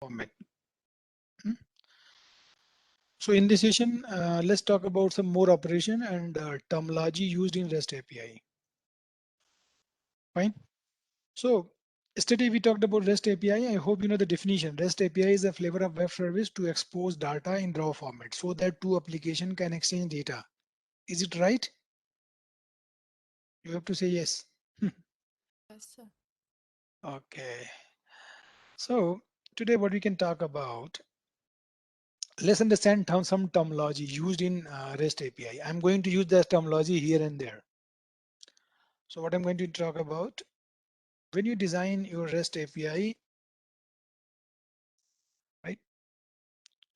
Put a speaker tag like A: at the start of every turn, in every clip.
A: format. So in this session, let's talk about some more operation and terminology used in REST API. Fine. So yesterday we talked about REST API. I hope you know the definition. REST API is a flavor of web service to expose data in raw format so that two applications can exchange data. Is it right? You have to say yes.
B: Yes, sir.
A: Okay. So today what we can talk about, let's understand some terminology used in REST API. I'm going to use that terminology here and there. So what I'm going to talk about, when you design your REST API, right?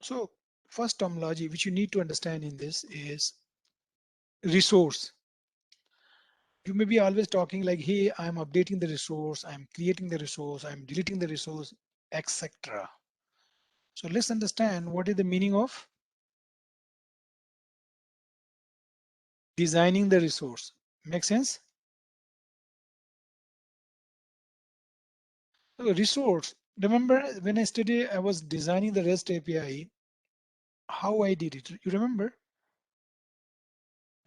A: So first terminology which you need to understand in this is resource. You may be always talking like, hey, I'm updating the resource, I'm creating the resource, I'm deleting the resource, etc. So let's understand what is the meaning of designing the resource. Make sense? So resource. Remember when yesterday I was designing the REST API, how I did it? You remember?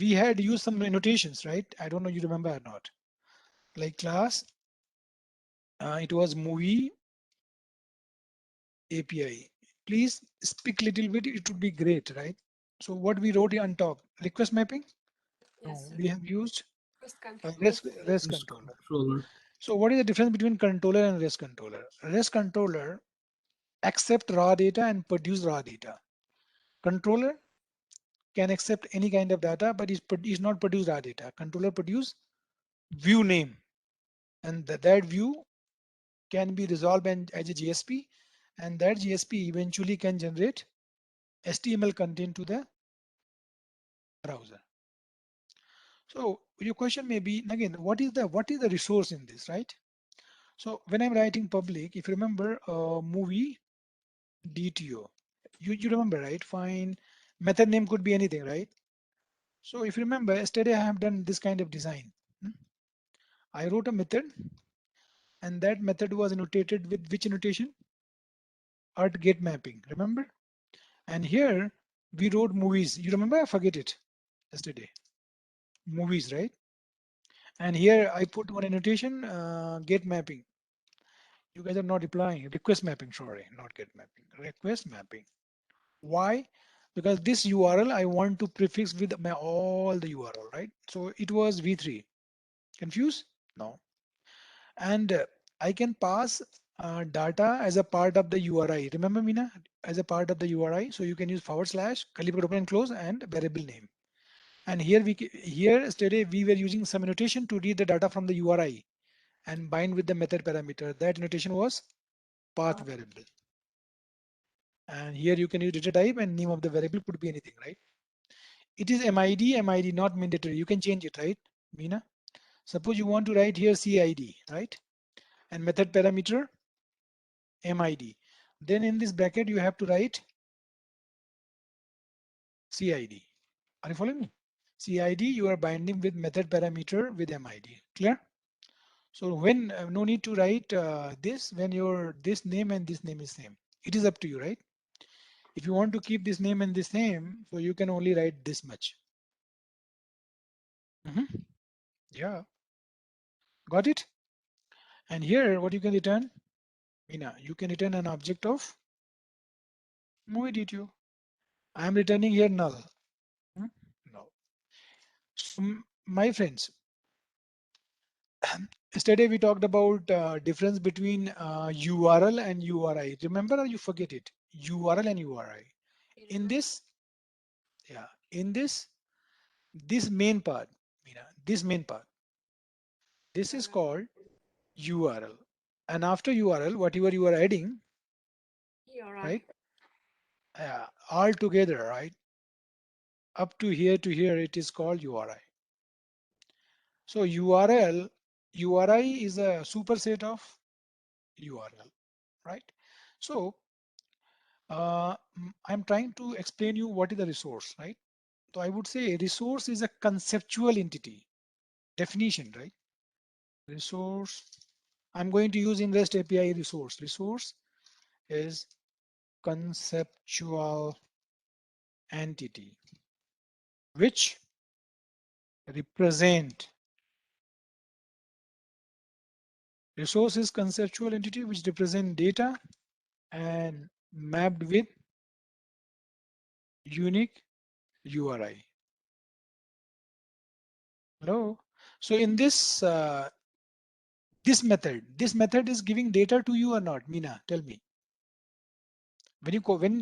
A: We had used some annotations, right? I don't know you remember or not. Like class, it was movie API. Please speak little bit, it would be great, right? So what we wrote on top, request mapping?
B: Yes,
A: No,
B: sir.
A: we have used
B: Risk controller.
A: REST
C: Risk
A: controller.
C: controller.
A: So what is the difference between controller and REST controller? REST controller accept raw data and produce raw data. Controller can accept any kind of data, but is not produce raw data. Controller produce view name, and that view can be resolved as a JSP, and that JSP eventually can generate HTML content to the browser. So your question may be again, what is the resource in this, right? So when I'm writing public, if you remember movie DTO, you remember, right? Fine. Method name could be anything, right? So if you remember, yesterday I have done this kind of design. I wrote a method, and that method was annotated with which annotation? At get mapping, remember? And here we wrote movies. You remember? I forget it yesterday. Movies, right? And here I put one annotation, get mapping. You guys are not replying. Request mapping, sorry, not get mapping. Request mapping. Why? Because this URL I want to prefix with my all the URL, right? So it was v3. Confused? No. And I can pass data as a part of the URI. Remember, Mina, as a part of the URI. So you can use / curly bracket open and close and variable name. And here here yesterday we were using some annotation to read the data from the URI and bind with the method parameter. That annotation was path variable. And here you can use data type and name of the variable could be anything, right? It is MID, not mandatory. You can change it, right, Mina? Suppose you want to write here CID, right? And method parameter MID. Then in this bracket, you have to write CID. Are you following me? CID, you are binding with method parameter with MID. Clear? So when no need to write this when your this name and this name is same. It is up to you, right? If you want to keep this name and this name, so you can only write this much. Yeah, got it? And here, what you can return? Mina, you can return an object of movie DTO. I am returning here null. No. So, my friends, yesterday we talked about difference between URL and URI. Remember or you forget it? URL and URI.
B: You
A: In
B: remember?
A: this, yeah, in this main part, this main part, this is called URL. And after URL, whatever you are adding,
B: You're
A: right?
B: right.
A: All together, right? Up to here, it is called URI. So URI is a superset of URL, right? So I'm trying to explain you what is the resource, right? So I would say resource is a conceptual entity definition, right? Resource. I'm going to use in REST API resource. Resource is conceptual entity which represent resource is conceptual entity which represent data and mapped with unique URI. Hello. So in this method is giving data to you or not, Meena? Tell me. When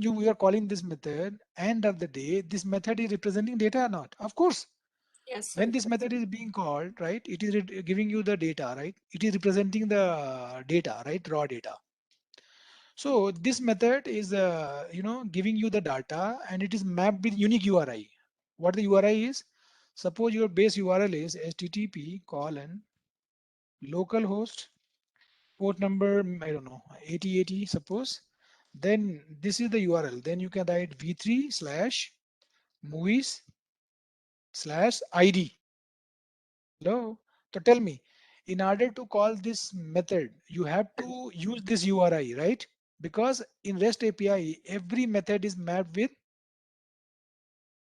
A: you are calling this method, end of the day, this method is representing data or not? Of course.
B: Yes,
A: When
B: sir.
A: this method is being called, right, it is giving you the data, right? It is representing the data, right? Raw data. So this method is, giving you the data and it is mapped with unique URI. What the URI is? Suppose your base URL is http colon localhost port number, I don't know, 8080 suppose. Then this is the URL. Then you can write v3 slash movies slash ID. Hello. So tell me, in order to call this method, you have to use this URI, right? Because in REST API, every method is mapped with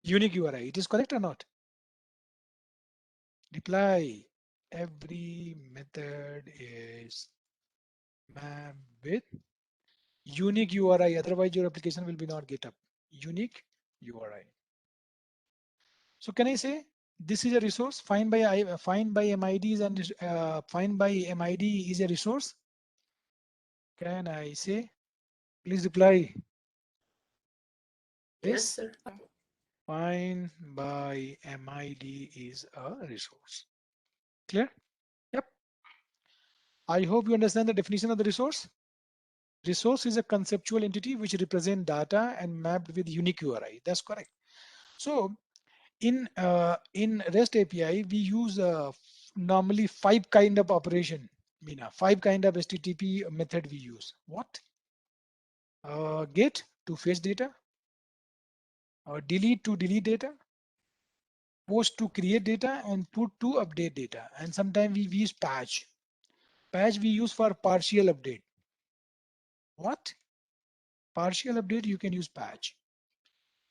A: unique URI. It is correct or not? Reply. Every method is mapped with unique URI. Otherwise, your application will be not get up. Unique URI. So can I say this is a resource? Find by MIDs and find by MID is a resource. Can I say? Please reply.
B: Yes,
A: This
B: sir.
A: find by MID is a resource. Clear? Yep. I hope you understand the definition of the resource. Resource is a conceptual entity which represent data and mapped with unique URI. That's correct. So in REST API, we use normally 5 kind of operation. Meena, 5 kind of HTTP method we use. What? Get to fetch data, delete to delete data, post to create data, and put to update data. And sometimes we use patch. Patch we use for partial update. What? Partial update, you can use patch.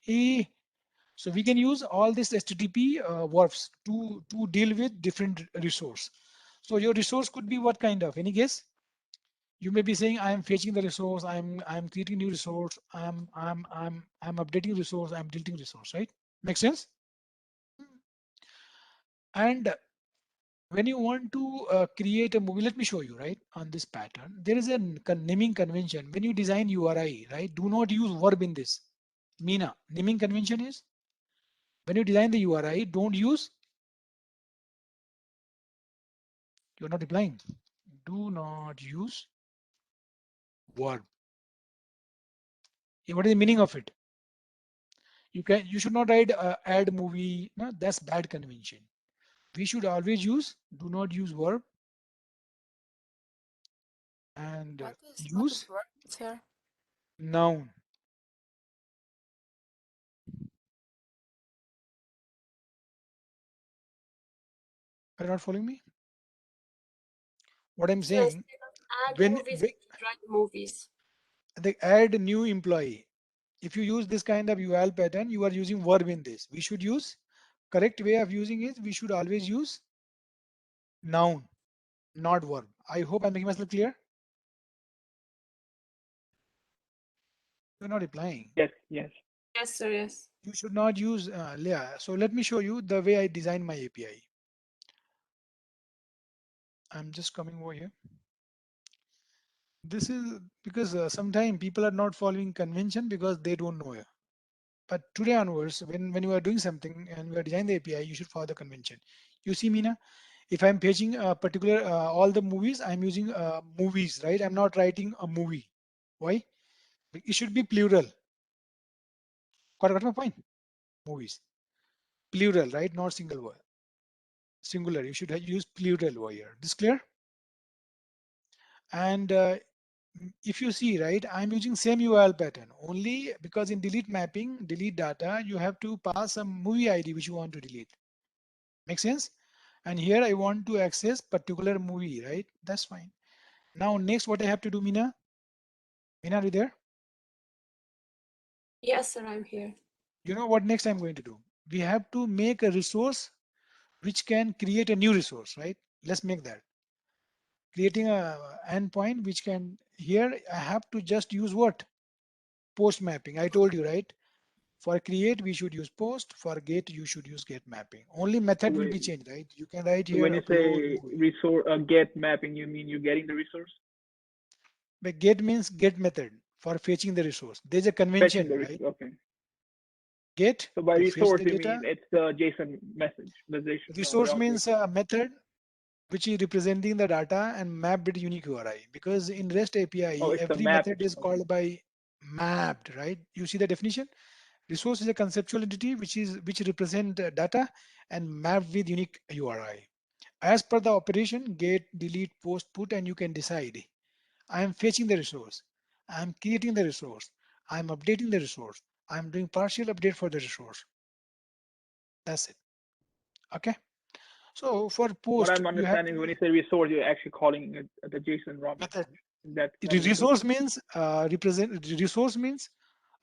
A: A So we can use all these HTTP verbs to deal with different resource. So your resource could be what kind of? Any guess? You may be saying, I am fetching the resource, I'm creating new resource, I'm updating resource, I'm deleting resource, right? Make sense? And when you want to create a movie, let me show you, right? On this pattern, there is a naming convention. When you design URI, right? Do not use verb in this. Meena, naming convention is when you design the URI, don't use, you're not replying. Do not use verb. What is the meaning of it? You should not write add movie. No, that's bad convention. We should always use do not use verb and
B: What is
A: use
B: word, sir?
A: noun. Are you not following me? What I'm
B: So
A: saying,
B: instead of add
A: when
B: movies, we should write movies.
A: they add new employee, if you use this kind of URL pattern, you are using verb in this. We should use correct way of using it. We should always use noun, not verb. I hope I'm making myself clear. You're not replying.
C: Yes, yes.
B: Yes, sir. Yes.
A: You should not use yeah. So let me show you the way I design my API. I'm just coming over here. This is because sometimes people are not following convention because they don't know it. But today onwards, when you are doing something and you are designing the API, you should follow the convention. You see, Meena, if I'm fetching a particular all the movies, I'm using movies, right? I'm not writing a movie. Why? It should be plural. Got my point? Movies, plural, right? Not single word. Singular. You should use plural over here. This clear? And if you see, right, I'm using same URL pattern only because in delete mapping, delete data, you have to pass a movie ID which you want to delete. Make sense? And here I want to access particular movie, right? That's fine. Now next what I have to do, Meena? Meena, are you there?
B: Yes, sir, I'm here.
A: You know what next I'm going to do? We have to make a resource which can create a new resource, right? Let's make that. Creating a endpoint which can, here I have to just use what? Post mapping. I told you, right? For create, we should use post. For get, you should use get mapping. Only
C: So
A: method will
C: wait,
A: be changed, right? You can write
C: so
A: here
C: when you
A: upload
C: say
A: movie.
C: resource get mapping, you mean you're getting the resource,
A: But get means get method for fetching the resource. There's a
C: fetching the
A: convention, right?
C: resource. Okay.
A: Get
C: So by
A: to fetch
C: resource,
A: the
C: you mean
A: data.
C: it's the JSON message, the JSON
A: Resource
C: object.
A: means a method which is representing the data and mapped with unique URI. Because in REST
C: Oh,
A: API,
C: it's a
A: every
C: map.
A: method is
C: Okay.
A: called by mapped, right? You see the definition? Resource is a conceptual entity which represent data and mapped with unique URI. As per the operation, get, delete, post, put, and you can decide. I am fetching the resource. I am creating the resource. I am updating the resource. I am doing partial update for the resource. That's it. Okay. So for
C: What
A: post,
C: I'm
A: you have
C: understanding
A: to
C: is when you say resource, you're actually calling it the JSON raw
A: method.
C: message. That's not a resource.
A: Resource means resource means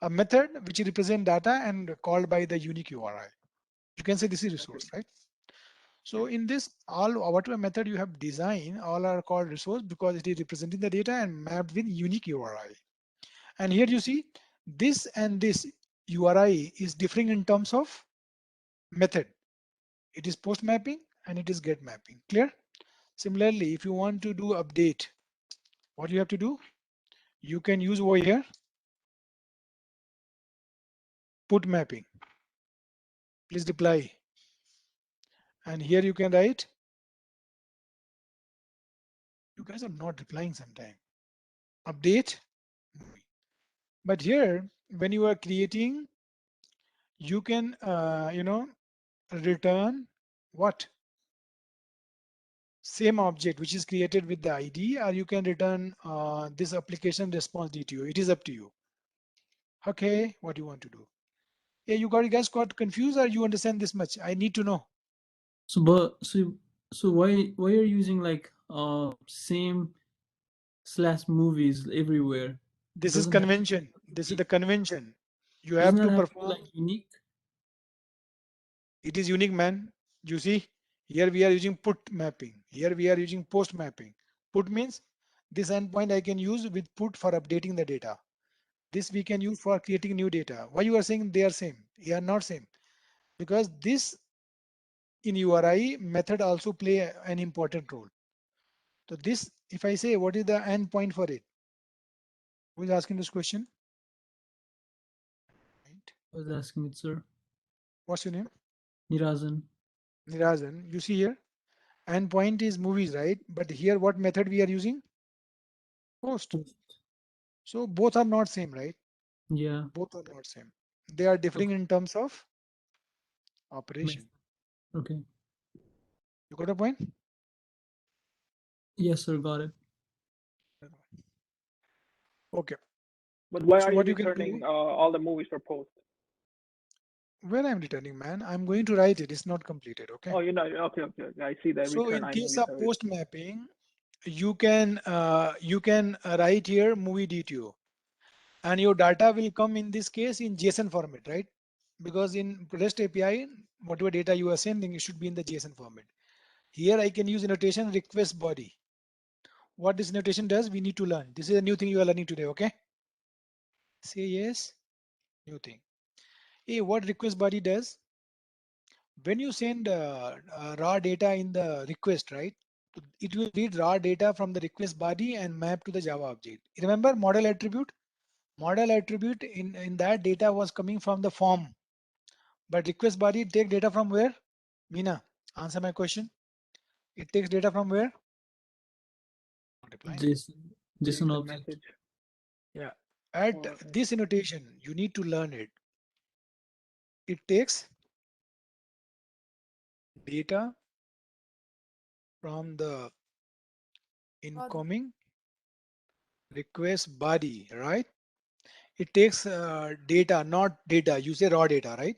A: a method which represent data and called by the unique URI. You can say this is
C: Okay.
A: resource, right? So in this, all whatever method you have designed, all are called resource because it is representing the data and mapped with unique URI. And here you see this and this URI is differing in terms of method. It is post mapping and it is get mapping. Clear? Similarly, if you want to do update, what you have to do? You can use over here put mapping. Please reply. And here you can write. You guys are not replying sometime. Update movie. But here, when you are creating, you can, return what? Same object which is created with the ID, or you can return this application response DTO. It is up to you. Okay, what do you want to do? Yeah, you guys got confused, or you understand this much? I need to know.
D: So, so why are you using like same slash movies everywhere?
A: This is
D: Doesn't that
A: convention. This is the convention. You
D: doesn't
A: have
D: that
A: to
D: have to be
A: perform.
D: like unique?
A: It is unique, man. You see, here we are using put mapping. Here we are using post mapping. Put means this endpoint I can use with put for updating the data. This we can use for creating new data. Why you are saying they are same? They are not same because this in URI method also play an important role. So this, if I say what is the endpoint for it? Who is asking this question? Right.
D: I was asking it, sir.
A: What's your name?
D: Nirazan.
A: Nirazan. You see here, endpoint is movies, right? But here what method we are using? Post. So both are not same, right?
D: Yeah.
A: Both are not same. They are differing
D: Okay.
A: in terms of operation.
D: Okay.
A: You got a point?
D: Yes, sir. Got it.
A: Okay.
C: But why
A: So
C: are you
A: what you can
C: returning
A: do,
C: all the movies for post?
A: where I'm returning, man, I'm going to write it. It's not completed. Okay.
C: Oh, you're not. Okay, okay, okay. I see that
A: So
C: return
A: in case
C: iMovie
A: of
C: service.
A: post mapping, you can write here movie DTO, and your data will come in this case in JSON format, right? Because in REST API, whatever data you are sending, it should be in the JSON format. Here I can use annotation request body. What this notation does, we need to learn. This is a new thing you are learning today, okay? Say yes, new thing. Hey, what request body does? When you send raw data in the request, right? It will read raw data from the request body and map to the Java object. Remember model attribute? Model attribute in that data was coming from the form, but request body take data from where? Meena, answer my question. It takes data from where? Not replying.
D: JSON
C: JSON
D: object.
C: message.
A: Yeah. At
C: Or
A: this annotation, you need to learn it. It takes data from the incoming request body, right? It takes data, not data. You say raw data, right?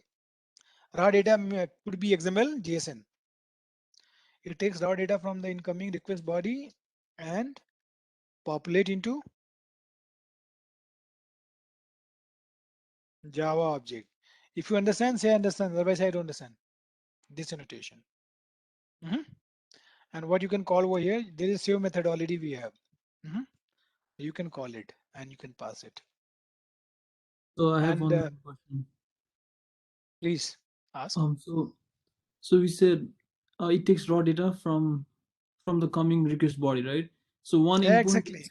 A: Raw data could be XML, JSON. It takes raw data from the incoming request body and populate into Java object. If you understand, say understand. Otherwise, I don't understand this annotation. Mhm. And what you can call over here, there is save method already we have. Mhm. You can call it and you can pass it.
D: So I have
A: And
D: one more question.
A: please ask.
D: So we said it takes raw data from the coming request body, right? So
A: Yeah, exactly.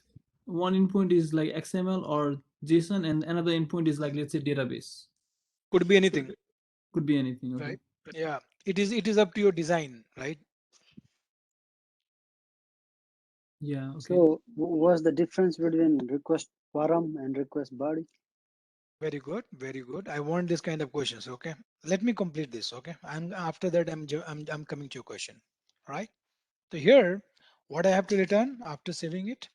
D: one endpoint is like XML or JSON, and another endpoint is like, let's say, database.
A: Could be anything,
D: Could be anything. Okay.
A: right? Yeah. It is up to your design, right?
D: Yeah. Okay.
E: So what's the difference between request param and request body?
A: Very good, very good. I want this kind of questions. Okay. Let me complete this. Okay. And after that, I'm coming to your question. All right. So here, what I have to return after saving it,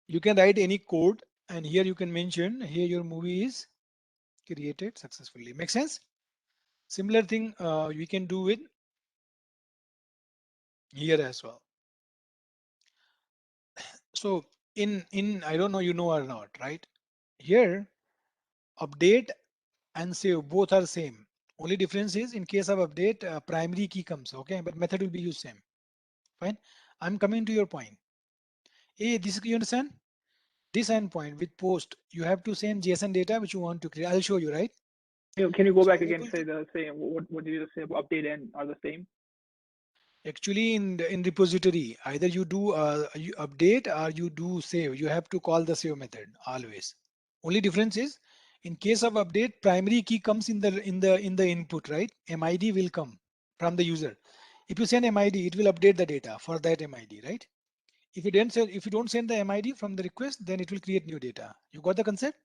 A: you can write any code, and here you can mention here your movie is created successfully. Make sense? Similar thing we can do with here as well. So in I don't know you know or not, right? Here update and save both are same. Only difference is in case of update primary key comes, okay, but method will be used same. Fine. I'm coming to your point. Hey, this you understand? This endpoint with post, you have to send JSON data which you want to create. I'll show you, right?
C: Can you go
A: So
C: back
A: I'm
C: again?
A: able
C: Say
A: to
C: the same. What did you say about update and are the same?
A: actually in repository either you do you update or you do save. You have to call the save method always. Only difference is in case of update, primary key comes in the input, right? MID will come from the user. If you send MID, it will update the data for that MID, right? If you don't send the MID from the request, then it will create new data. You got the concept?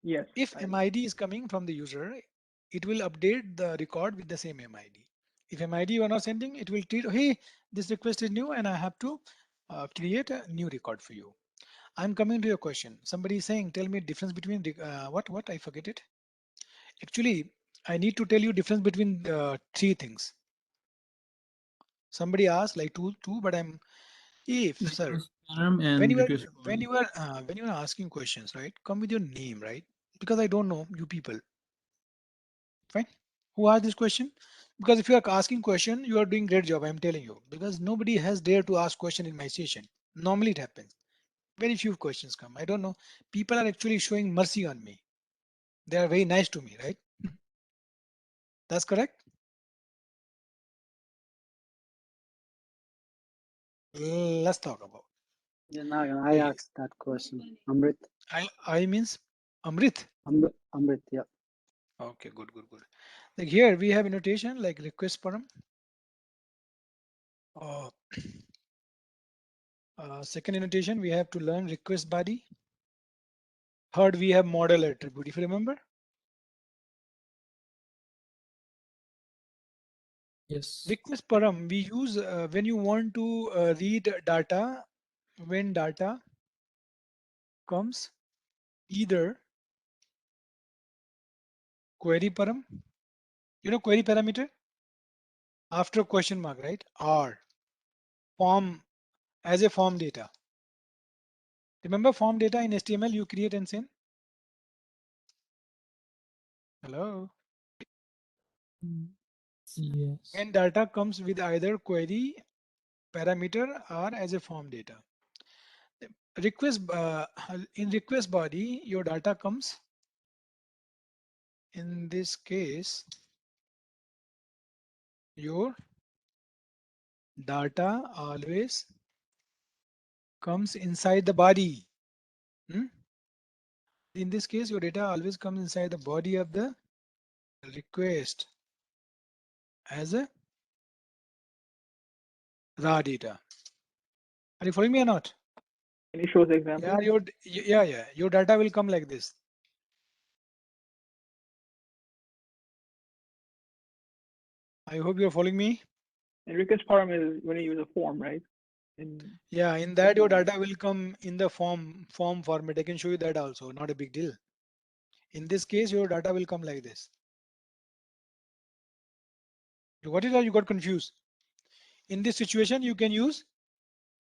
C: Yes.
A: If MID is coming from the user, it will update the record with the same MID. If MID you are not sending, it will treat, hey, this request is new and I have to create a new record for you. I'm coming to your question. Somebody is saying, tell me difference between what? I forget it. Actually, I need to tell you difference between three things. Somebody asked like two, but I'm if sir,
D: Request param
A: when
D: and
A: you are
D: request
A: when
D: body.
A: you are when you are asking questions, right? Come with your name, right? Because I don't know you people. Fine. Who asked this question? Because if you are asking question, you are doing great job. I'm telling you. Because nobody has dared to ask question in my session. Normally it happens. Very few questions come. I don't know. People are actually showing mercy on me. They are very nice to me, right? That's correct. Let's talk about.
E: Yeah, now I
A: Please.
E: asked that question. Amrit.
A: I means Amrit.
E: Amrit, yeah.
A: Okay, good, good, good. Like here we have annotation like request param. Uh, second annotation we have to learn request body. Third we have model attribute. If you remember,
D: Yes.
A: request param we use when you want to read data, when data comes either query param, query parameter after question mark, right? Or form as a form data. Remember form data in HTML you create and send. Hello.
D: Yes.
A: When data comes with either query parameter or as a form data. Request in request body, your data comes in this case, your data always comes inside the body. Hmm? In this case, your data always comes inside the body of the request as a raw data. Are you following me or not?
C: Can you show the
A: Yeah,
C: example?
A: your data will come like this. I hope you're following me.
C: And request param is when you use a form, right? In
A: Yeah, in that your data will come in the form format. I can show you that also, not a big deal. In this case, your data will come like this. You got it or you got confused? In this situation, you can use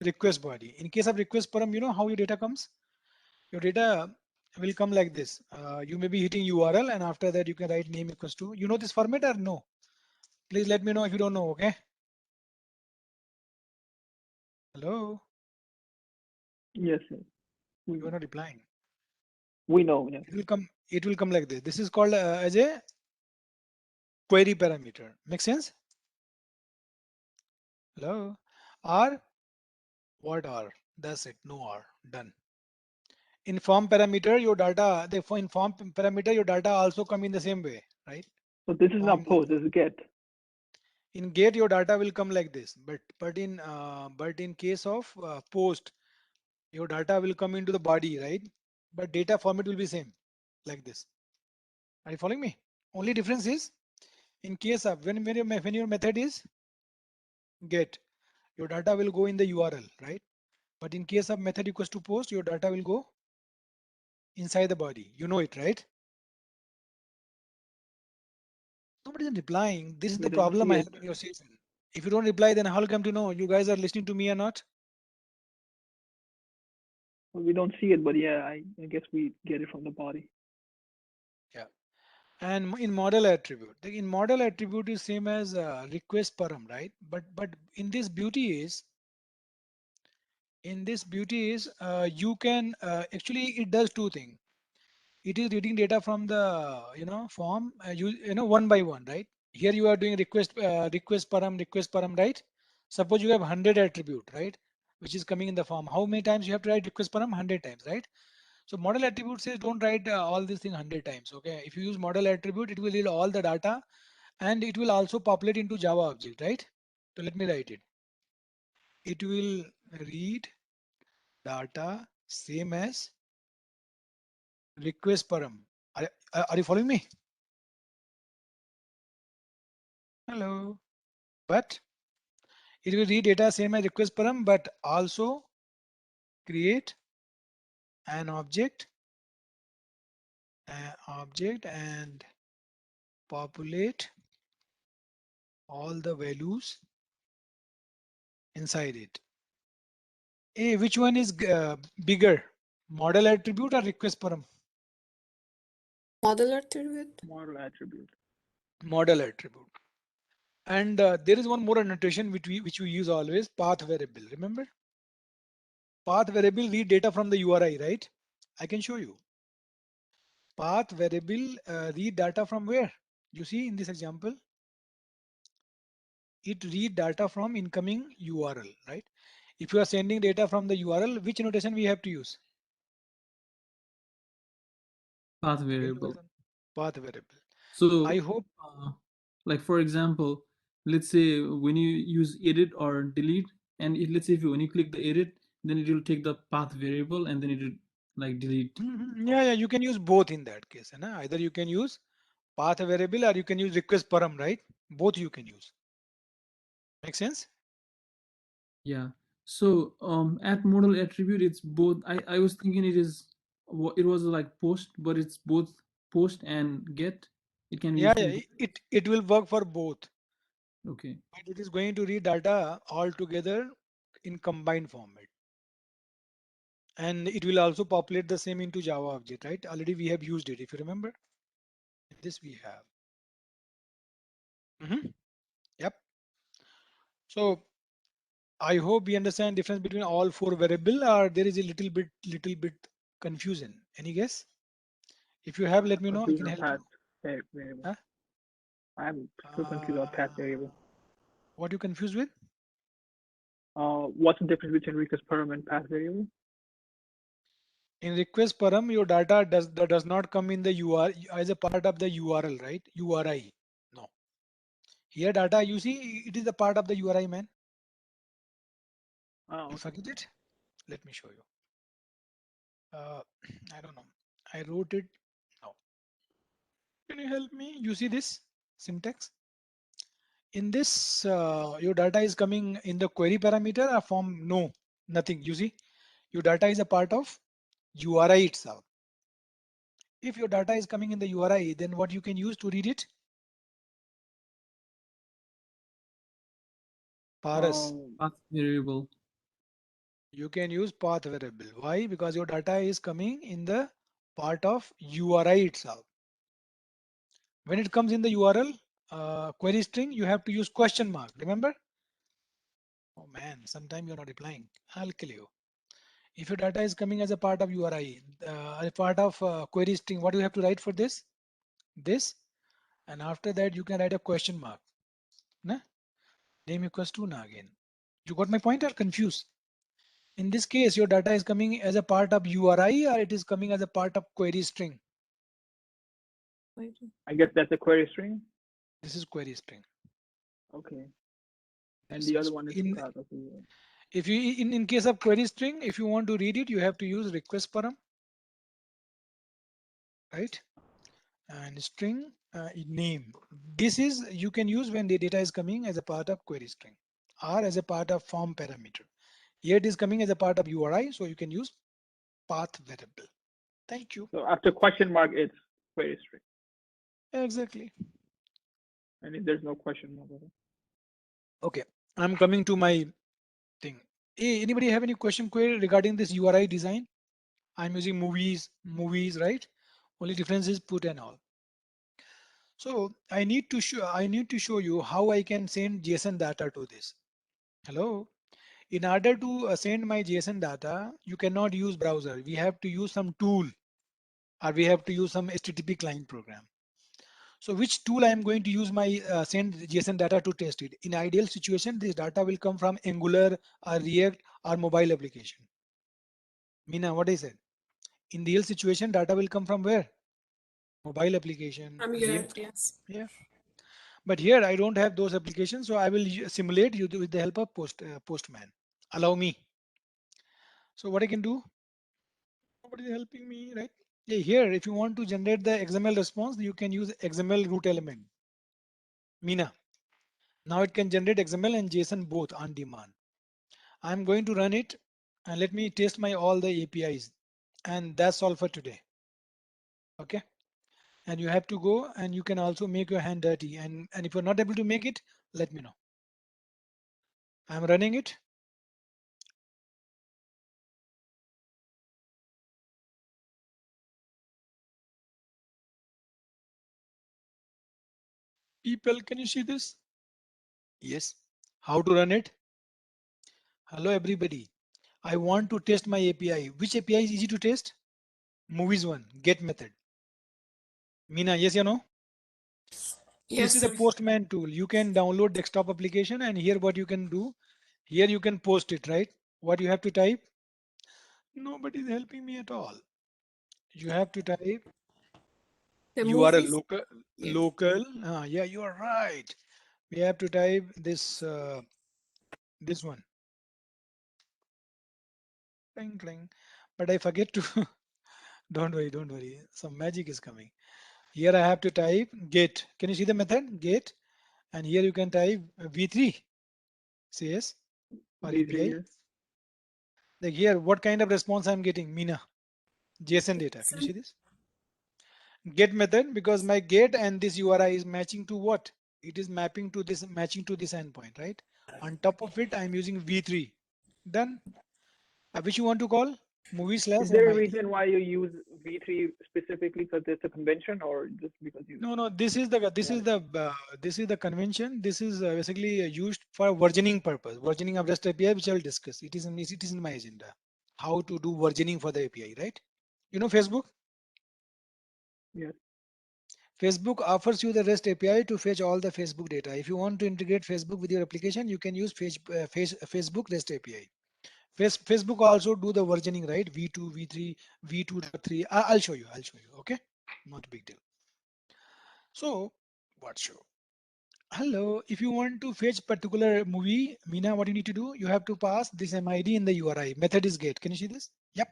A: request body. In case of request param, you know how your data comes? Your data, will come like this. You may be hitting URL, and after that you can write name equals to. You know this format or no? Please let me know if you don't know. Okay. Hello.
C: Yes, yes.
A: You are not replying.
C: We know. Yes.
A: It will come. It will come like this. This is called as a query parameter. Make sense? Hello. R. What R? That's it. No R. Done. In form parameter, your data. In form parameter, your data also come in the same way, right?
C: So this is not
A: Form
C: post. This is get.
A: in get your data will come like this, but in case of post, your data will come into the body, right? But data format will be same like this. Are you following me? Only difference is in case of when your method is get, your data will go in the URL, right? But in case of method equals to post, your data will go inside the body. You know it, right? Nobody is replying. This is
C: We
A: the
C: don't
A: problem
C: see
A: I
C: it.
A: have in your session. If you don't reply, then how come to know you guys are listening to me or not?
C: We don't see it, but yeah, I guess we get it from the body.
A: Yeah. And in model attribute, in model attribute is same as request param, right? But in this beauty is you can actually it does two things. It is reading data from the form one by one, right? Here you are doing request param, right? Suppose you have 100 attribute, right, which is coming in the form. How many times you have to write request param? 100 times, right? So model attribute says don't write all these things 100 times. Okay, if you use model attribute, it will read all the data and it will also populate into Java object, right? So let me write it. It will read data same as request param. Are you following me? Hello. But it will read data same as request param, but also create an object and populate all the values inside it. Which one is bigger, model attribute or request param?
B: Model attribute.
C: Model attribute.
A: Model attribute. And there is one more annotation which we use always, path variable. Remember, path variable read data from the URI, right? I can show you. Path variable read data from where? You see in this example, it read data from incoming URL, right? If you are sending data from the URL, which notation we have to use?
D: Path
A: Again,
D: variable.
A: path variable.
D: So
A: I hope.
D: like for example, let's say when you use edit or delete, and let's say when you click the edit, then it will take the path variable and then it will like delete.
A: Yeah, you can use both in that case. Either you can use path variable or you can use request param, right? Both you can use. Make sense?
D: Yeah. So at model attribute, it's both. I was thinking it was like post, but it's both post and get. It can be used for both.
A: It will work for both.
D: Okay.
A: But it is going to read data all together in combined format. And it will also populate the same into Java object, right? Already we have used it, if you remember. This we have. Yep. So I hope we understand difference between all four variable, or there is a little bit confusion. Any guess? If you have, let me know. I
C: Confused
A: can
C: on
A: help
C: path
A: you.
C: variable.
A: Huh?
C: I'm still confused on path variable.
A: What you confused with?
C: What's the difference between request param and path variable?
A: In request param, your data does not come in the URL as a part of the URL, right? URI. No. Here data, you see, it is a part of the URI, man.
C: Oh,
A: You
C: okay.
A: forget it? Let me show you. I don't know. I wrote it. No. Can you help me? You see this syntax? In this, your data is coming in the query parameter or form? No, nothing. You see, your data is a part of URI itself. If your data is coming in the URI, then what you can use to read it? Paras.
D: Path variable.
A: You can use path variable. Why? Because your data is coming in the part of URI itself. When it comes in the URL query string, you have to use question mark. Remember? Oh man, sometime you're not replying. I'll kill you. If your data is coming as a part of URI, a part of query string, what do you have to write for this? This, and after that you can write a question mark. Na? Name equals to na again. You got my point or confused? In this case, your data is coming as a part of URI or it is coming as a part of query string?
C: I guess that's a query string.
A: This is query string.
C: Okay. And
A: This
C: the
A: is
C: other one is
A: in,
C: part of the.
A: if you in case of query string, if you want to read it, you have to use request param, right? And string name. This is you can use when the data is coming as a part of query string or as a part of form parameter. Here it is coming as a part of URI, so you can use path variable. Thank you.
C: So after question mark, it's query string.
A: Exactly.
C: And if there's no question mark.
A: Okay, I'm coming to my thing. Hey, anybody have any question query regarding this URI design? I'm using movies, right? Only difference is put and all. So I need to show you how I can send JSON data to this. Hello. In order to send my JSON data, you cannot use browser. We have to use some tool or we have to use some HTTP client program. So which tool I am going to use my send JSON data to test it? In ideal situation, this data will come from Angular or React or mobile application. Meena, what I said? In real situation, data will come from where? Mobile application,
B: From
A: React.
B: yes.
A: Yeah. But here I don't have those applications, so I will simulate you with the help of Postman. Allow me. So what I can do? Nobody is helping me, right? Yeah, here, if you want to generate the XML response, you can use XML root element. Meena. Now it can generate XML and JSON both on demand. I'm going to run it and let me test my all the APIs. And that's all for today. Okay. And you have to go and you can also make your hand dirty. And if you're not able to make it, let me know. I'm running it. People, can you see this? Yes. How to run it? Hello, everybody. I want to test my API. Which API is easy to test? Movies one, get method. Meena, yes or no?
B: Yes,
A: This is a
B: sir.
A: Postman tool. You can download desktop application and here what you can do. Here you can post it, right? What you have to type? Nobody is helping me at all. You have to type
B: The
A: URL
B: movies. Yes.
A: local. Yeah, you are right. We have to type this this one. Cling, cling. But I forget to. Don't worry, don't worry. Some magic is coming. Here I have to type get. Can you see the method? Get. And here you can type v3. Say yes. Or API.
C: Yes.
A: Like here, what kind of response I'm getting? Meena. JSON data. Can you see this? Get method, because my get and this URI is matching to what? It is mapping to this, matching to this endpoint, right? On top of it, I'm using v3. Done. Which you want to call? Movie slash
C: Is there a
A: MID.
C: reason why you use v3 specifically because it's a convention, or just because you?
A: No, this is the convention. This is basically used for versioning purpose, versioning of REST API, which I will discuss. It is in my agenda. How to do versioning for the API, right? You know Facebook.
C: Yes.
A: Facebook offers you the REST API to fetch all the Facebook data. If you want to integrate Facebook with your application, you can use Facebook REST API. Facebook also do the versioning, right? V2, V3, V2.3. I'll show you. Okay, not a big deal. So what show? Hello. If you want to fetch particular movie, Meena, what you need to do? You have to pass this MID in the URI. Method is get. Can you see this? Yep.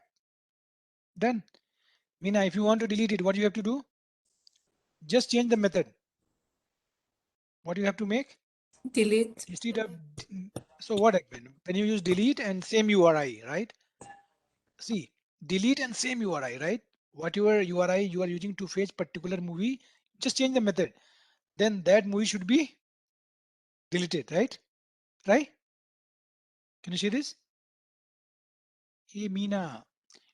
A: Done. Meena, if you want to delete it, what you have to do? Just change the method. What do you have to make?
B: Delete.
A: Instead of, so what happened? When you use delete and same URI, right? See, delete and same URI, right? Whatever URI you are using to fetch particular movie, just change the method. Then that movie should be deleted, right? Right? Can you see this? Hey, Meena,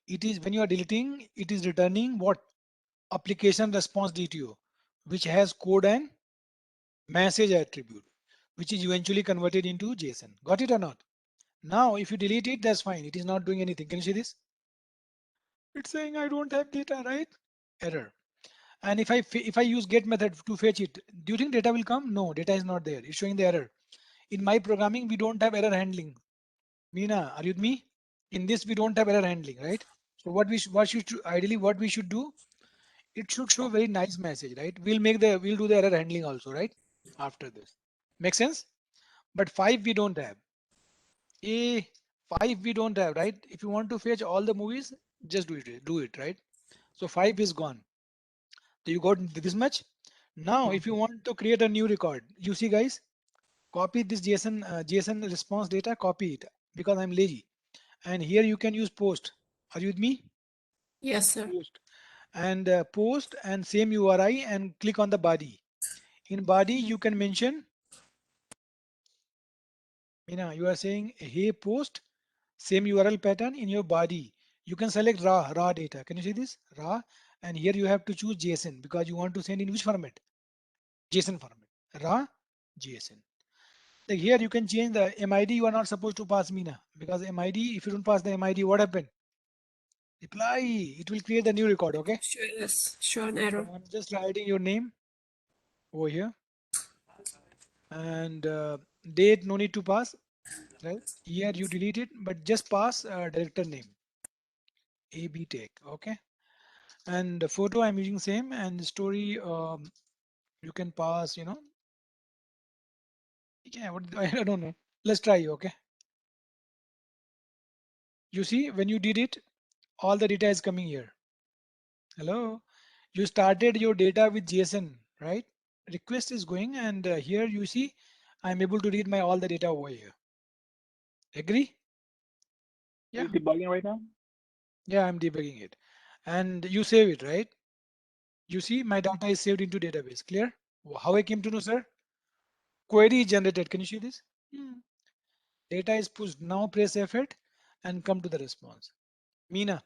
A: It is when you are deleting, it is returning what? Application response DTO, which has code and message attribute, which is eventually converted into JSON. Got it or not? Now, if you delete it, that's fine. It is not doing anything. Can you see this? It's saying I don't have data, right? Error. And if I use get method to fetch it, do you think data will come? No, data is not there. It's showing the error. In my programming, we don't have error handling. Meena, are you with me? In this, we don't have error handling, right? So ideally what we should do? It should show very nice message, right? We'll do the error handling also, right? After this, make sense? But 5 we don't have. A 5 we don't have, right? If you want to fetch all the movies, just do it, right? So 5 is gone. So you got this much. Now, if you want to create a new record, you see, guys, copy this JSON response data, copy it because I'm lazy. And here you can use post. Are you with me?
B: Yes, sir.
A: Post and post and same URI and click on the body. In body, you can mention. You are saying, hey, post same URL pattern in your body. You can select raw data. Can you see this? Raw. And here you have to choose JSON because you want to send in which format? JSON format. Raw JSON. Like here you can change the MID. You are not supposed to pass Meena because MID, if you don't pass the MID, what happened? Reply. It will create the new record. Okay.
B: Sure, yes. Show an
A: So
B: error.
A: I'm just writing your name over here and date. No need to pass. Right. Here you delete it, but just pass director name. AB tech. Okay. And the photo I'm using same and the story you can pass, yeah, what I don't know. Let's try, okay? You see, when you did it, all the data is coming here. Hello, you started your data with JSON, right? Request is going, and here you see, I'm able to read my all the data over here. Agree?
C: Are
A: Yeah,
C: you debugging right now?
A: yeah, I'm debugging it, and you save it, right? You see, my data is saved into database. Clear? How I came to know, sir? Query is generated. Can you see this? Data is pushed. Now press F8 and come to the response. Meena,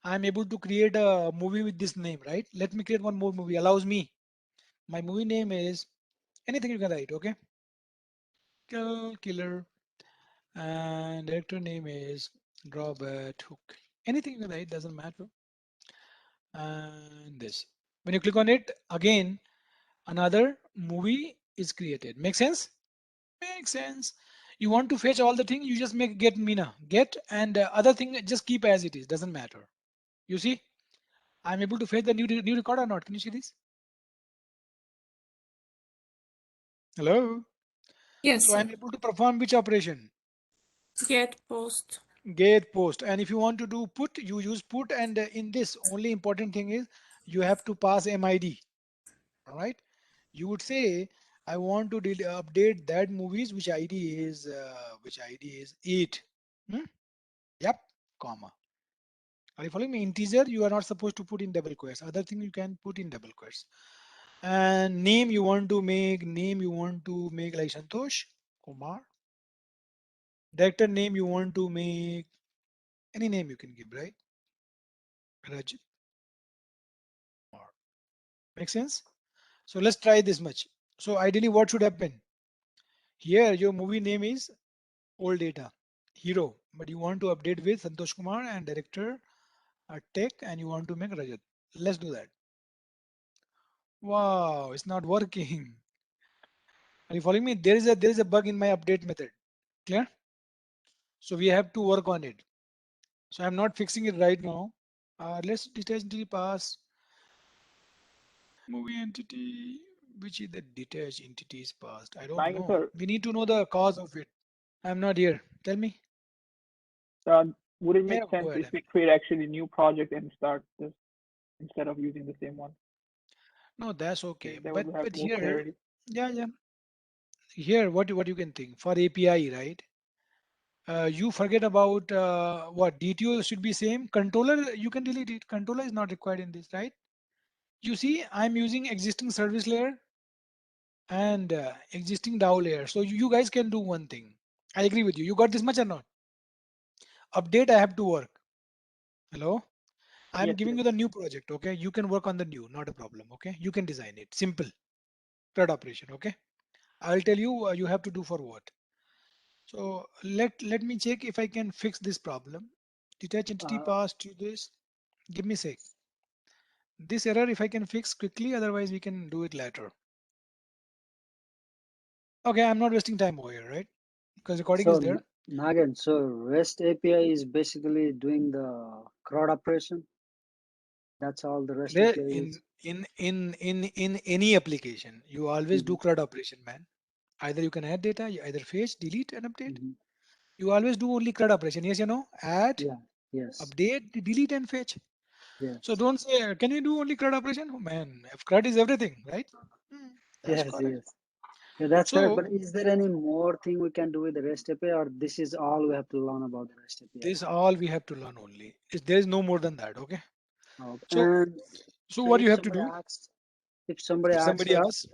A: I'm able to create a movie with this name, right? Let me create one more movie. Allows me. My movie name is anything you can write, okay? Killer. And director name is Robert Hook. Anything you can write, doesn't matter. And this. When you click on it, again, another movie is created. Make sense? Makes sense. You want to fetch all the things, you just make get Meena. Get and other thing, just keep as it is. Doesn't matter. You see? I'm able to fetch the new record or not? Can you see this? Hello.
B: Yes,
A: So
B: sir.
A: I'm able to perform which operation?
B: Get post.
A: Get post. And if you want to do put, you use put. And in this, only important thing is you have to pass MID. All right. You would say, I want to update that movies which ID is 8. Hmm? Yep. Comma. Are you following me? Integer, you are not supposed to put in double quotes. Other thing you can put in double quotes. And name you want to make like Santosh Kumar. Director name you want to make any name you can give, right? Rajit Kumar. Make sense? So let's try this much. So ideally what should happen? Here your movie name is old data, hero, but you want to update with Santosh Kumar and director tech and you want to make Rajat. Let's do that. Wow, it's not working. Are you following me? There is a bug in my update method. Clear? So we have to work on it. So I'm not fixing it right now. Let's detach entity pass movie entity. Which is the detached entity is passed? I don't
C: Bang,
A: know.
C: sir.
A: We need to know the cause of it. I'm not here. Tell me.
C: Uh, would it
A: Yeah,
C: make sense
A: go
C: if
A: ahead.
C: we create actually a new project and start this instead of using the same one?
A: No, that's
C: I
A: okay.
C: think that
A: But
C: would have more
A: here,
C: clarity.
A: yeah. Here, what you can think for API, right? You forget about what DTO should be same. Controller, you can delete it. Controller is not required in this, right? You see, I'm using existing service layer and existing DAO layer. So you guys can do one thing. I agree with you. You got this much or not? Update, I have to work. Hello? I'm
C: Yes,
A: giving
C: yes.
A: you the new project. Okay, you can work on the new, not a problem. Okay, you can design it. Simple CRUD operation. Okay, I'll tell you you have to do for what. So let me check if I can fix this problem. Detach entity pass to this. Give me a sec. This error if I can fix quickly, otherwise we can do it later. Okay, I'm not wasting time over here, right? Because recording is
E: So
A: there.
E: Nagan, so REST API is basically doing the CRUD operation. That's all the REST
A: There
E: API is.
A: in any application, you always do
E: Mhm,
A: CRUD operation, man. Either you can add data, you either fetch, delete, and update.
E: mhm.
A: You always do only CRUD operation. Yes, you know, add,
E: Yeah. Yes.
A: update, delete, and fetch. So
E: Yes.
A: don't say, can you do only CRUD operation? Oh, man, if CRUD is everything, right? Hmm, that's
E: Yes.
A: correct.
E: Yes. Yeah, that's correct.
A: So
E: But is there any more thing we can do with the REST API, or this is all we have to learn about the REST API?
A: this all we have to learn only. There is no more than that. Okay.
E: Okay.
A: So so
E: So
A: what you have to do?
E: if somebody
A: If
E: asks
A: somebody
E: us
A: asks,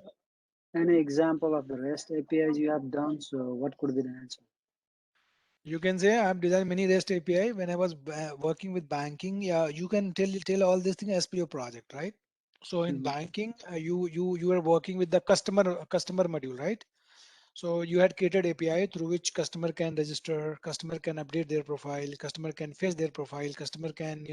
E: any example of the REST APIs you have done, so what could be the answer?
A: you can say I've designed many REST API when I was working with banking. Yeah, you can tell all these things as per your project, right? So in
E: Mhm.
A: banking, you are working with the customer module, right? So you had created API through which customer can register, customer can update their profile, customer can fetch their profile, customer can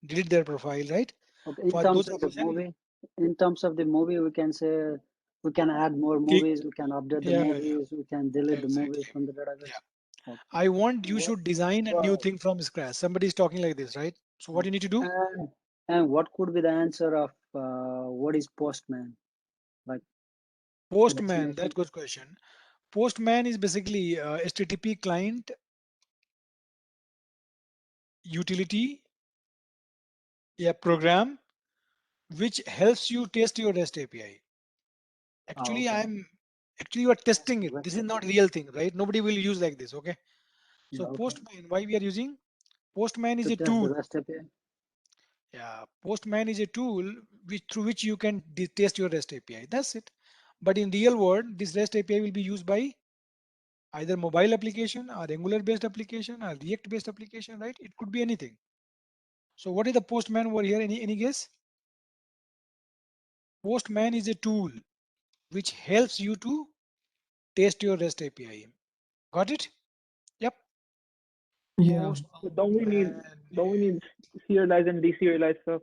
A: delete their profile, right?
E: Okay.
A: For those applications,
E: In terms of the movie, we can say we can add more
A: click,
E: movies, we can update the
A: yeah,
E: movies, we can delete the movies
A: exactly.
E: from the database.
A: Yeah.
E: Okay.
A: I want you
E: What,
A: should design a new
E: what,
A: thing from scratch. Somebody is talking like this, right? So what you need to do?
E: and what could be the answer of what is Postman? Like the
A: Postman,
E: definition?
A: that's good question. Postman is basically HTTP client utility, a program which helps you test your REST API.
E: Oh,
A: Actually,
E: okay.
A: actually you are testing it.
E: Right.
A: This is not real thing, right? Nobody will use like this. Okay.
E: Yeah,
A: So
E: okay.
A: Postman, why we are using? Postman is
E: To
A: a
E: test the
A: tool.
E: REST API.
A: Yeah, Postman is a tool through which you can test your REST API. That's it. But in real world, this REST API will be used by either mobile application or Angular based application or React based application, right? It could be anything. So what is the Postman over here? Any guess? Postman is a tool which helps you to test your REST API. Got it? Yep.
D: Yeah.
C: But
A: Postman.
C: don't we need serialized and deserialized stuff?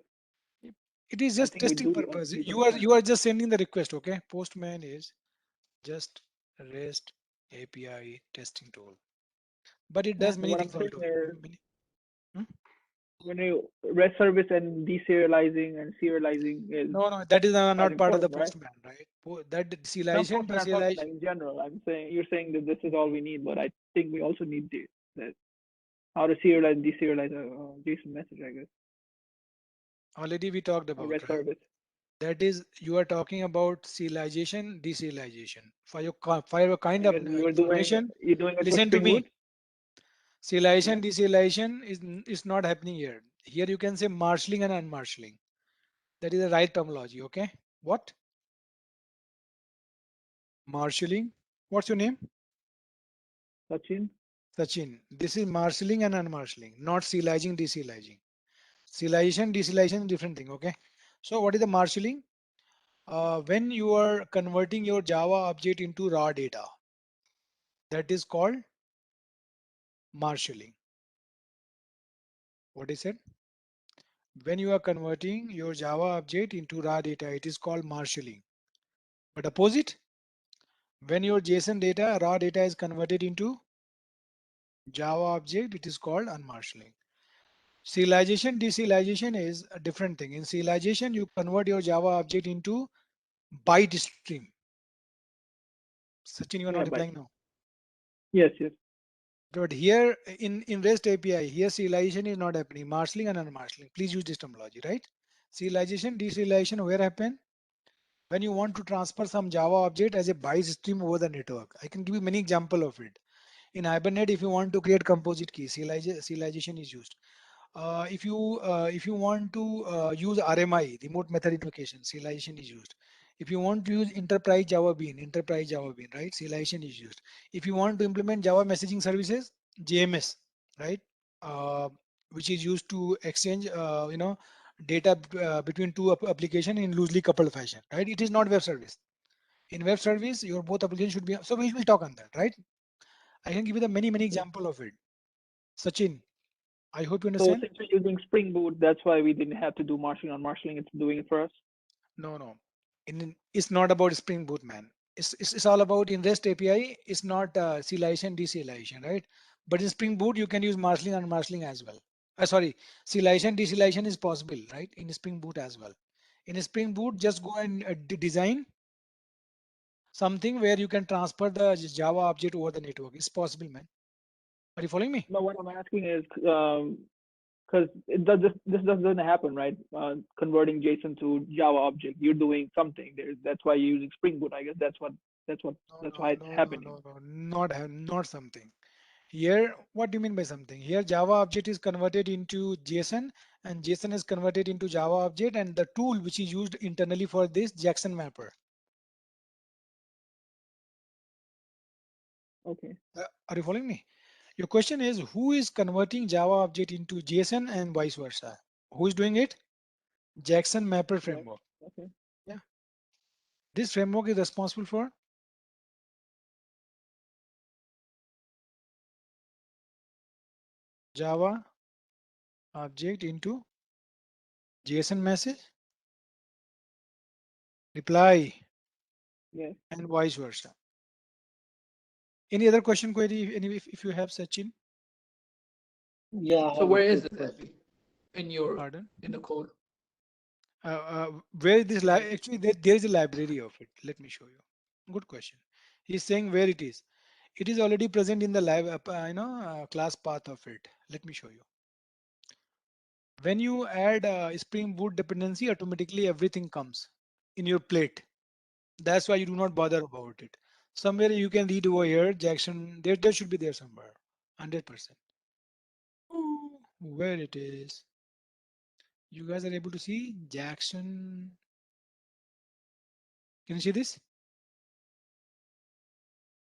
A: It is
C: I
A: just
C: think we
A: testing
C: do
A: purpose.
C: need to
A: You are just sending the request, okay? Postman is just REST API testing tool, but it does many
C: What I'm
A: things
C: saying
A: also.
C: is
A: Hmm?
C: when you REST service and deserializing and serializing is
A: No, that is
C: quite
A: not part of the
C: important, right?
A: Postman, right? That
C: Not
A: serialization,
C: Postman, I'm talking
A: deserialization.
C: like in general. I'm saying you're saying that this is all we need, but I think we also need the how to serialize and deserialize a JSON message, I guess,
A: Already we talked
C: or
A: about,
C: REST
A: right?
C: service.
A: That is, you are talking about serialization, deserialization. For your kind
C: I
A: of
C: guess
A: information,
C: you're doing it for
A: listen to
C: Spring
A: me.
C: Boot. Yeah.
A: Serialization, deserialization is not happening here. Here you can say marshalling and unmarshalling. That is the right terminology, okay? What? Marshalling. What's your name?
C: Sachin.
A: Sachin. This is marshalling and unmarshalling, not serializing, deserializing. Serialization, deserialization is different thing, okay? So what is the marshalling? When you are converting your Java object into raw data, that is called marshalling. What is it? When you are converting your Java object into raw data, it is called marshalling. But opposite, when your JSON data, raw data is converted into Java object, it is called unmarshalling. Serialization, deserialization is a different thing. In serialization, you convert your Java object into byte stream. Sachin, you are
C: Yeah,
A: not
C: but
A: replying now.
C: yes, yes.
A: But here in REST API, here serialization is not happening. Marshalling and unmarshalling. Please use this terminology, right? Serialization, deserialization, where happen? When you want to transfer some Java object as a byte stream over the network. I can give you many example of it. In Hibernate, if you want to create composite key, serialization is used. If you want to use RMI, remote method invocation, serialization is used. If you want to use enterprise Java Bean, right? Serialization is used. If you want to implement Java messaging services, JMS, right? Uh, which is used to exchange, data between two application in loosely coupled fashion, right? It is not web service. In web service, your both applications should be. So we'll talk on that, right? I can give you the many
C: Okay.
A: example of it. Sachin, I hope you
C: So
A: understand.
C: since we're using Spring Boot, that's why we didn't have to do marshalling on marshalling. It's doing it for us.
A: No. It's not about Spring Boot, man. It's all about in REST API. It's not serialization, deserialization, right? But in Spring Boot, you can use marshalling and marshalling as well. Sorry, serialization, deserialization is possible, right? In Spring Boot as well. In Spring Boot, just go and design something where you can transfer the Java object over the network. It's possible, man. Are you following me?
C: No, what I'm asking is because this doesn't happen, right? Converting JSON to Java object, you're doing something. That's why you're using Spring Boot. I guess that's why it's happening.
A: No. Not something. Here, what do you mean by something? Here, Java object is converted into JSON, and JSON is converted into Java object, and the tool which is used internally for this JSON mapper.
C: Okay.
A: Are you following me? Your question is who is converting Java object into JSON and vice versa? Who is doing it? JSON mapper
C: Right.
A: framework.
C: Okay.
A: Yeah. This framework is responsible for Java object into JSON message, reply,
C: Yeah.
A: and vice versa. Any other question, query? If you have, Sachin?
E: Yeah, I
F: So
E: have a
F: where is
E: quick
F: it
E: question.
F: in your
A: Pardon?
F: in the code?
A: Where this actually there is a library of it. Let me show you. Good question. He's saying where it is. It is already present in the live, class path of it. Let me show you. When you add Spring Boot dependency, automatically everything comes in your plate. That's why you do not bother about it. Somewhere you can read over here, Jackson. There should be there somewhere. 100%. Where it is? You guys are able to see Jackson. Can you see this?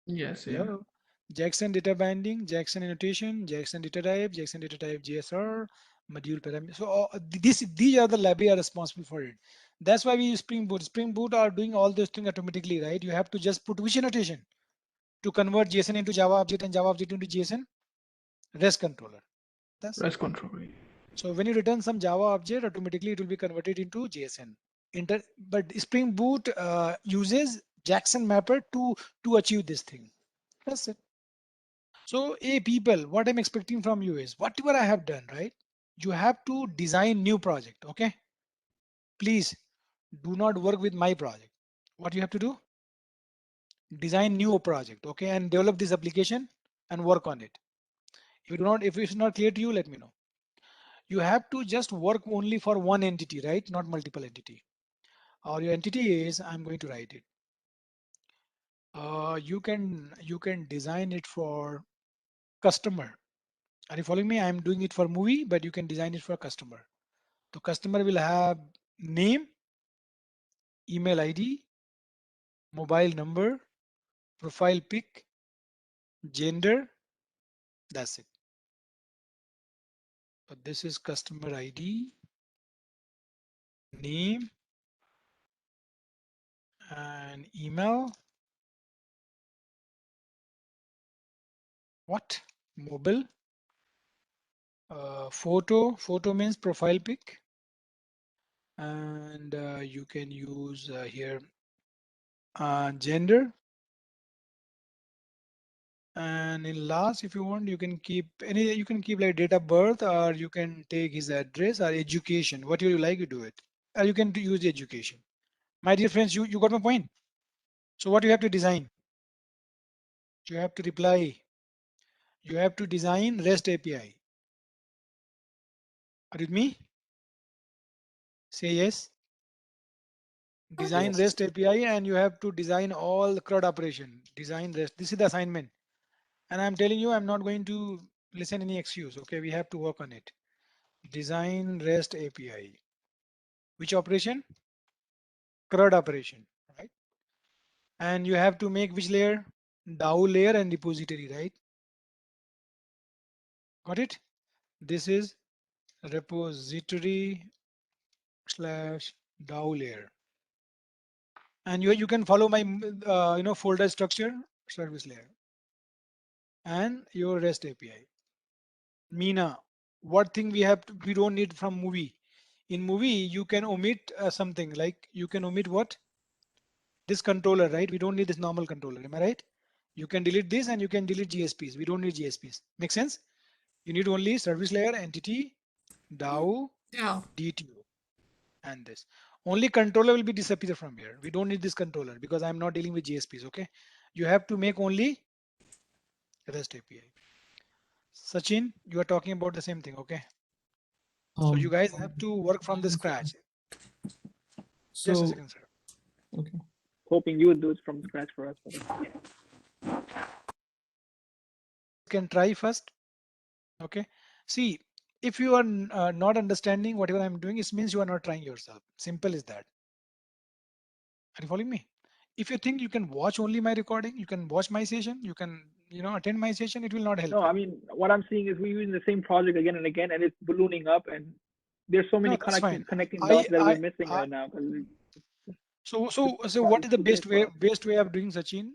F: Yes, yeah.
A: Hello. Jackson data binding, Jackson annotation, Jackson data type JSR, module parameter. So these are the library are responsible for it. That's why we use Spring Boot. Spring Boot are doing all those things automatically, right? You have to just put which annotation to convert JSON into Java object and Java object into JSON REST controller. That's it.
F: REST control.
A: So when you return some Java object, automatically it will be converted into JSON. But Spring Boot uses Jackson mapper to achieve this thing. That's it. So, people, what I'm expecting from you is whatever I have done, right? You have to design new project. Okay. Please do not work with my project. What you have to do? Design new project. Okay. And develop this application and work on it. If it's not clear to you, let me know. You have to just work only for one entity, right? Not multiple entity. Or your entity is, I'm going to write it. You can design it for customer. Are you following me? I'm doing it for movie, but you can design it for customer. The customer will have name, email ID, mobile number, profile pic, gender. That's it. But this is customer ID, name, and email. What? Mobile. Photo. Photo means profile pic. And you can use here gender. And in last, if you want, you can keep like date of birth, or you can take his address or education. What you like, you do it. Or you can use the education. My dear friends, you got my point. So what you have to design? You have to reply. You have to design REST API. Are you with me? Say yes. Design
E: Yes.
A: REST API, and you have to design all the CRUD operation. Design REST. This is the assignment. And I'm telling you, I'm not going to listen any excuse. Okay, we have to work on it. Design REST API. Which operation? CRUD operation, right? And you have to make which layer? DAO layer and repository, right? Got it? This is repository / DAO layer. And you can follow my folder structure, service layer, and your REST API. Mina, what thing we don't need from movie? In movie, you can omit something like you can omit what? This controller, right? We don't need this normal controller. Am I right? You can delete this and you can delete GSPs. We don't need GSPs. Make sense? You need only service layer, entity, DAO,
B: Yeah.
A: DTO, and this. Only controller will be disappear from here. We don't need this controller because I'm not dealing with GSPs. Okay. You have to make only REST API. Sachin, you are talking about the same thing. Okay. So you guys have to work from the scratch.
D: So,
A: Just a second, sir.
D: Okay.
C: Hoping you would do it from scratch for us. But
A: Can try first. Okay. See, if you are not understanding whatever I'm doing, it means you are not trying yourself. Simple as that. Are you following me? If you think you can watch only my recording, you can watch my session, you can attend my session, it will not help
C: no,
A: you.
C: I mean, what I'm seeing is we're using the same project again and again, and it's ballooning up, and there's so many
A: No, that's fine.
C: connecting dots that we're missing
A: I
C: right now.
A: so what is the best way of doing, Sachin?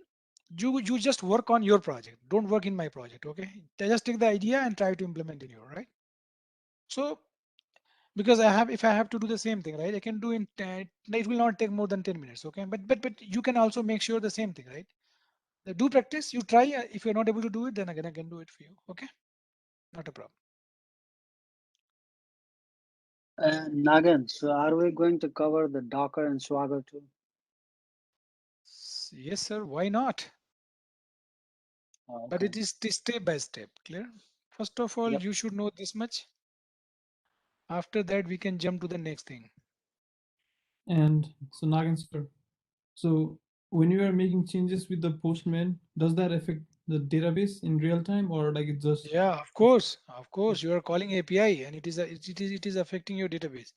A: You just work on your project. Don't work in my project. Okay. Just take the idea and try to implement in your, right? So because if I have to do the same thing, right, I can do in 10, it will not take more than 10 minutes. Okay. But you can also make sure the same thing, right? Do practice, you try. If you're not able to do it, then again I can do it for you. Okay. Not a problem.
E: Nagan, so are we going to cover the Docker and Swagger too?
A: Yes, sir. Why not?
E: Oh,
A: But
E: okay.
A: it is step by step. Clear? First of all,
E: Yep.
A: you should know this much. After that, we can jump to the next thing.
D: And so Nagan sir, so when you are making changes with the Postman, does that affect the database in real time, or like it just?
A: Yeah, of course. You are calling API, and it is affecting your database.